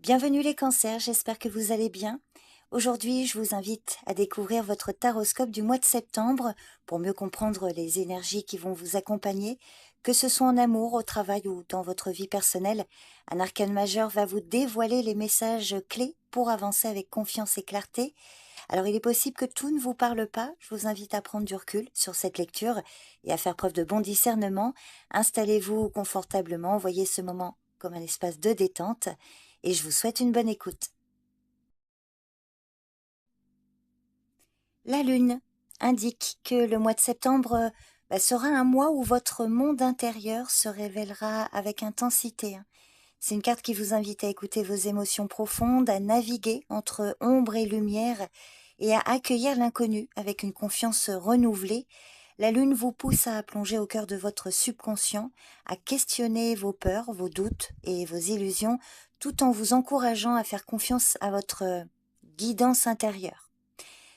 Bienvenue les cancers, j'espère que vous allez bien. Aujourd'hui, je vous invite à découvrir votre taroscope du mois de septembre pour mieux comprendre les énergies qui vont vous accompagner, que ce soit en amour, au travail ou dans votre vie personnelle. Un arcane majeur va vous dévoiler les messages clés pour avancer avec confiance et clarté. Alors il est possible que tout ne vous parle pas, je vous invite à prendre du recul sur cette lecture et à faire preuve de bon discernement. Installez-vous confortablement, voyez ce moment comme un espace de détente et je vous souhaite une bonne écoute. La Lune indique que le mois de septembre sera un mois où votre monde intérieur se révélera avec intensité. C'est une carte qui vous invite à écouter vos émotions profondes, à naviguer entre ombre et lumière et à accueillir l'inconnu avec une confiance renouvelée. La Lune vous pousse à plonger au cœur de votre subconscient, à questionner vos peurs, vos doutes et vos illusions, tout en vous encourageant à faire confiance à votre guidance intérieure.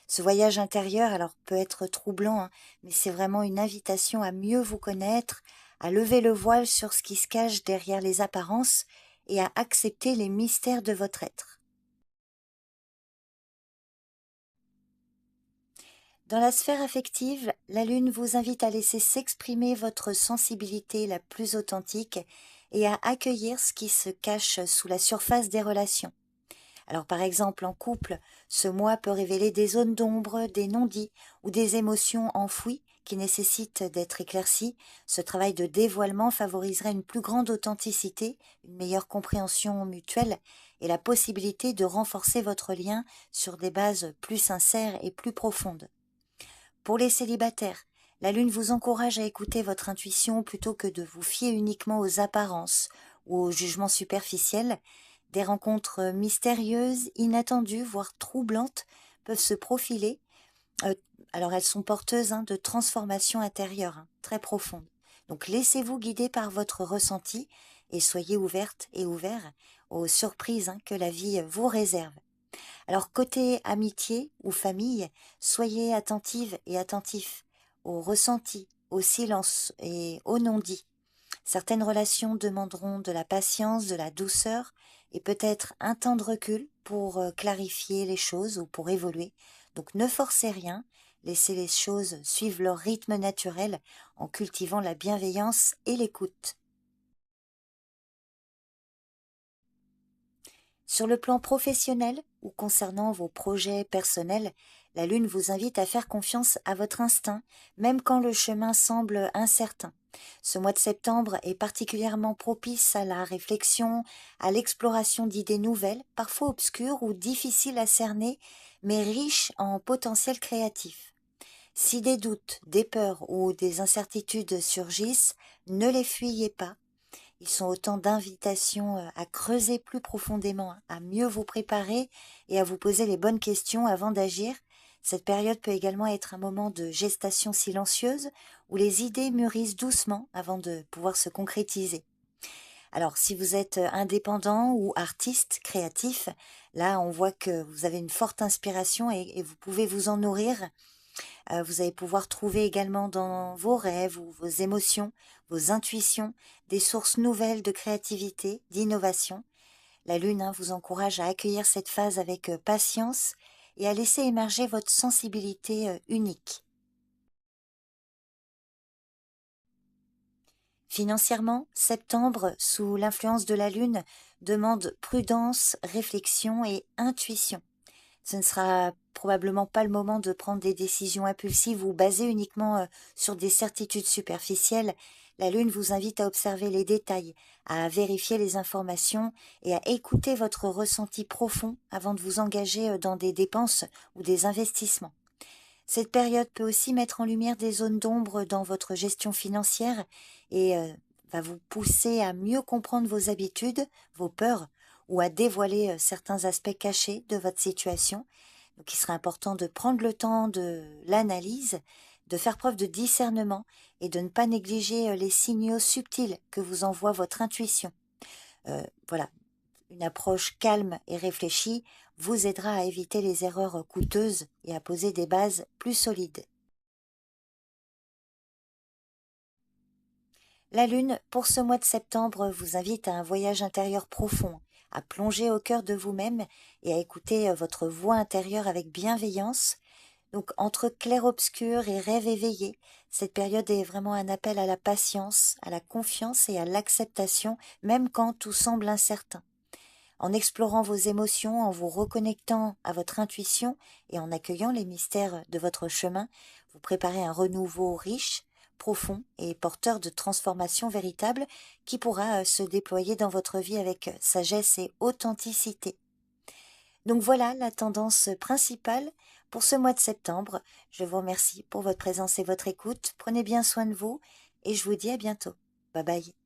Ce voyage intérieur, alors, peut être troublant, mais c'est vraiment une invitation à mieux vous connaître, à lever le voile sur ce qui se cache derrière les apparences et à accepter les mystères de votre être. Dans la sphère affective, la Lune vous invite à laisser s'exprimer votre sensibilité la plus authentique et à accueillir ce qui se cache sous la surface des relations. Alors par exemple en couple, ce mois peut révéler des zones d'ombre, des non-dits ou des émotions enfouies qui nécessitent d'être éclaircies. Ce travail de dévoilement favoriserait une plus grande authenticité, une meilleure compréhension mutuelle et la possibilité de renforcer votre lien sur des bases plus sincères et plus profondes. Pour les célibataires, la Lune vous encourage à écouter votre intuition plutôt que de vous fier uniquement aux apparences ou aux jugements superficiels. Des rencontres mystérieuses, inattendues, voire troublantes peuvent se profiler. Euh, alors elles sont porteuses de transformations intérieures très profondes. Donc laissez-vous guider par votre ressenti et soyez ouverte et ouvert aux surprises que la vie vous réserve. Alors côté amitié ou famille, soyez attentive et attentif aux ressentis, au silence et aux non-dits. Certaines relations demanderont de la patience, de la douceur et peut-être un temps de recul pour clarifier les choses ou pour évoluer. Donc ne forcez rien, laissez les choses suivre leur rythme naturel en cultivant la bienveillance et l'écoute. Sur le plan professionnel ou concernant vos projets personnels, la Lune vous invite à faire confiance à votre instinct, même quand le chemin semble incertain. Ce mois de septembre est particulièrement propice à la réflexion, à l'exploration d'idées nouvelles, parfois obscures ou difficiles à cerner, mais riches en potentiel créatif. Si des doutes, des peurs ou des incertitudes surgissent, ne les fuyez pas. Ils sont autant d'invitations à creuser plus profondément, à mieux vous préparer et à vous poser les bonnes questions avant d'agir. Cette période peut également être un moment de gestation silencieuse où les idées mûrissent doucement avant de pouvoir se concrétiser. Alors, si vous êtes indépendant ou artiste créatif, là, on voit que vous avez une forte inspiration et vous pouvez vous en nourrir. Vous allez pouvoir trouver également dans vos rêves ou vos émotions, vos intuitions, des sources nouvelles de créativité, d'innovation. La Lune vous encourage à accueillir cette phase avec patience et à laisser émerger votre sensibilité unique. Financièrement, septembre, sous l'influence de la Lune, demande prudence, réflexion et intuition. Ce ne sera probablement pas le moment de prendre des décisions impulsives ou basées uniquement sur des certitudes superficielles. La Lune vous invite à observer les détails, à vérifier les informations et à écouter votre ressenti profond avant de vous engager dans des dépenses ou des investissements. Cette période peut aussi mettre en lumière des zones d'ombre dans votre gestion financière et va vous pousser à mieux comprendre vos habitudes, vos peurs ou à dévoiler certains aspects cachés de votre situation. Donc il serait important de prendre le temps de l'analyse, de faire preuve de discernement et de ne pas négliger les signaux subtils que vous envoie votre intuition. Voilà, une approche calme et réfléchie vous aidera à éviter les erreurs coûteuses et à poser des bases plus solides. La Lune, pour ce mois de septembre, vous invite à un voyage intérieur profond, à plonger au cœur de vous-même et à écouter votre voix intérieure avec bienveillance. Donc entre clair-obscur et rêve éveillé, cette période est vraiment un appel à la patience, à la confiance et à l'acceptation, même quand tout semble incertain. En explorant vos émotions, en vous reconnectant à votre intuition et en accueillant les mystères de votre chemin, vous préparez un renouveau riche, profond et porteur de transformation véritable qui pourra se déployer dans votre vie avec sagesse et authenticité. Donc voilà la tendance principale pour ce mois de septembre. Je vous remercie pour votre présence et votre écoute. Prenez bien soin de vous et je vous dis à bientôt. Bye bye.